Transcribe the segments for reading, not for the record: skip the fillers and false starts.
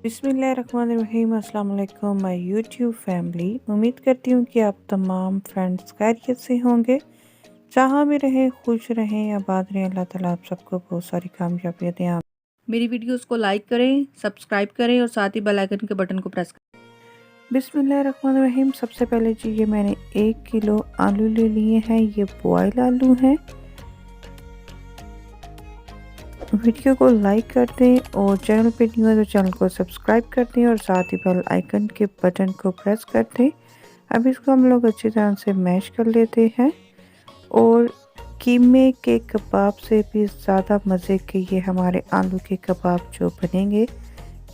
बिस्मिल्लाहिर्रहमानिर्रहीम। अस्सलाम वालेकुम माय यूट्यूब फैमिली। उम्मीद करती हूँ कि आप तमाम फ्रेंड्स खैरियत से होंगे, जहाँ भी रहें खुश रहें, आबाद रहें। अल्लाह ताला आप सबको बहुत सारी कामयाबियाँ दें। आप मेरी वीडियोस को लाइक करें, सब्सक्राइब करें और साथ ही बेल आइकन के बटन को प्रेस करें। बिस्मिल्लाहिर्रहमानिर्रहीम। सबसे पहले जी ये मैंने 1 किलो आलू ले लिए हैं। ये बॉयल आलू हैं। वीडियो को लाइक कर दें और चैनल पे न्यू है तो चैनल को सब्सक्राइब कर दें और साथ ही बेल आइकन के बटन को प्रेस कर दें। अब इसको हम लोग अच्छी तरह से मैश कर लेते हैं और कीमे के कबाब से भी ज़्यादा मज़े के ये हमारे आलू के कबाब जो बनेंगे,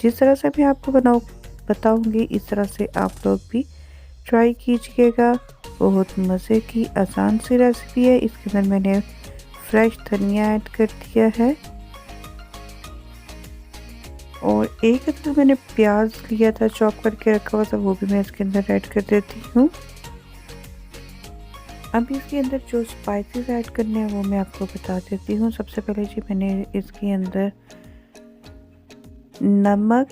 जिस तरह से मैं आपको बताऊंगी इस तरह से आप लोग भी ट्राई कीजिएगा। बहुत मज़े की आसान सी रेसिपी है। इसके अंदर मैंने फ्रेश धनिया ऐड कर दिया है और एक अदर मैंने प्याज लिया था, चॉप करके रखा हुआ था, वो भी मैं इसके अंदर ऐड कर देती हूँ। अब इसके अंदर जो स्पाइसेस ऐड करने हैं वो मैं आपको बता देती हूँ। सबसे पहले जी मैंने इसके अंदर नमक,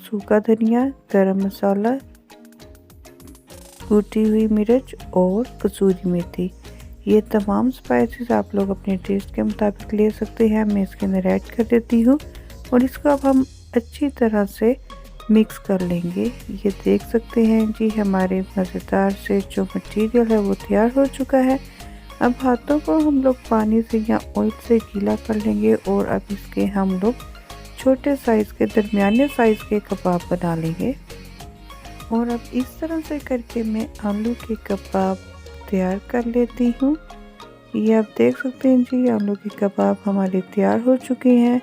सूखा धनिया, गरम मसाला, कुटी हुई मिर्च और कसूरी मेथी, ये तमाम स्पाइसेस आप लोग अपने टेस्ट के मुताबिक ले सकते हैं। मैं इसके अंदर ऐड कर देती हूँ और इसको अब हम अच्छी तरह से मिक्स कर लेंगे। ये देख सकते हैं जी हमारे मज़ेदार से जो मटेरियल है वो तैयार हो चुका है। अब हाथों को हम लोग पानी से या ऑयल से गीला कर लेंगे और अब इसके हम लोग छोटे साइज़ के दरमियाने साइज़ के कबाब बना लेंगे। और अब इस तरह से करके मैं आलू के कबाब तैयार कर लेती हूँ। ये आप देख सकते हैं जी आलू के कबाब हमारे तैयार हो चुके हैं।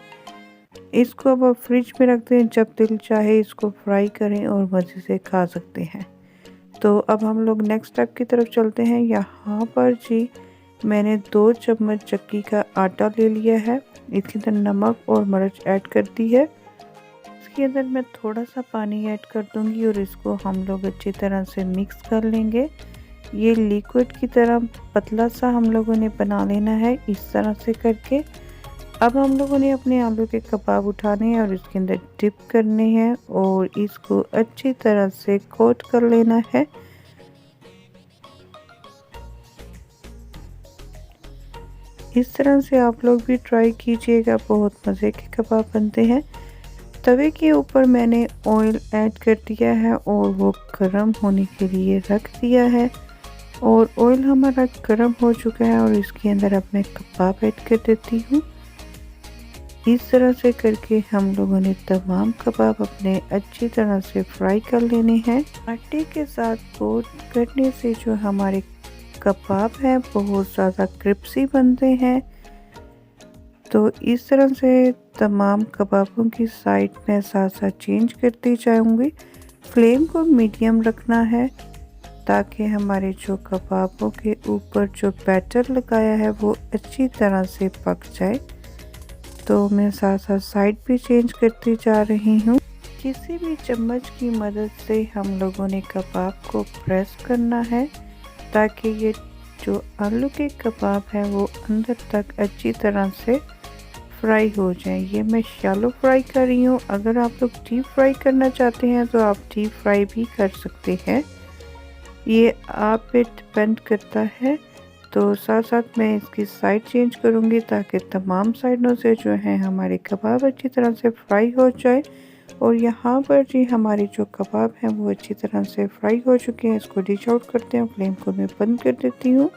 इसको अब आप फ्रिज में रख दें, जब दिल चाहे इसको फ्राई करें और मज़े से खा सकते हैं। तो अब हम लोग नेक्स्ट स्टेप की तरफ चलते हैं। यहाँ पर जी मैंने 2 चम्मच चक्की का आटा ले लिया है। इसके अंदर नमक और मिर्च ऐड कर दी है। इसके अंदर मैं थोड़ा सा पानी ऐड कर दूंगी और इसको हम लोग अच्छी तरह से मिक्स कर लेंगे। ये लिक्विड की तरह पतला सा हम लोगों ने बना लेना है इस तरह से करके। अब हम लोगों ने अपने आलू के कबाब उठाने हैं और इसके अंदर डिप करने हैं और इसको अच्छी तरह से कोट कर लेना है। इस तरह से आप लोग भी ट्राई कीजिएगा, बहुत मज़े के कबाब बनते हैं। तवे के ऊपर मैंने ऑयल ऐड कर दिया है और वो गर्म होने के लिए रख दिया है और ऑयल हमारा गर्म हो चुका है और इसके अंदर अब मैं कबाब ऐड कर देती हूँ। इस तरह से करके हम लोगों ने तमाम कबाब अपने अच्छी तरह से फ्राई कर लेने हैं। आटे के साथ कोट करने से जो हमारे कबाब हैं बहुत ज़्यादा क्रिस्पी बनते हैं। तो इस तरह से तमाम कबाबों की साइड में साथ साथ चेंज करती जाऊंगी। फ्लेम को मीडियम रखना है ताकि हमारे जो कबाबों के ऊपर जो बैटर लगाया है वो अच्छी तरह से पक जाए। तो मैं साथ साथ साइड भी चेंज करती जा रही हूँ। किसी भी चम्मच की मदद से हम लोगों ने कबाब को प्रेस करना है ताकि ये जो आलू के कबाब हैं वो अंदर तक अच्छी तरह से फ्राई हो जाए। ये मैं शैलो फ्राई कर रही हूँ। अगर आप लोग डीप फ्राई करना चाहते हैं तो आप डीप फ्राई भी कर सकते हैं, ये आप पे डिपेंड करता है। तो साथ साथ मैं इसकी साइड चेंज करूँगी ताकि तमाम साइडों से जो है हमारे कबाब अच्छी तरह से फ्राई हो जाए। और यहाँ पर जी हमारे जो कबाब हैं वो अच्छी तरह से फ्राई हो चुके हैं। इसको डिश आउट करते हैं। फ्लेम को मैं बंद कर देती हूँ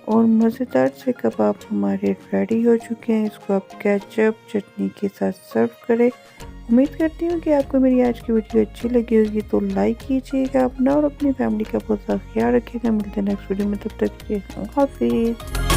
और मज़ेदार से कबाब हमारे रेडी हो चुके हैं। इसको आप केचप चटनी के साथ सर्व करें। उम्मीद करती हूँ कि आपको मेरी आज की वीडियो अच्छी लगी होगी, तो लाइक कीजिएगा अपना और अपनी फैमिली का बहुत सा ख्याल रखिएगा। मिलते हैं नेक्स्ट वीडियो में, तब तक के लिए हाफिज़।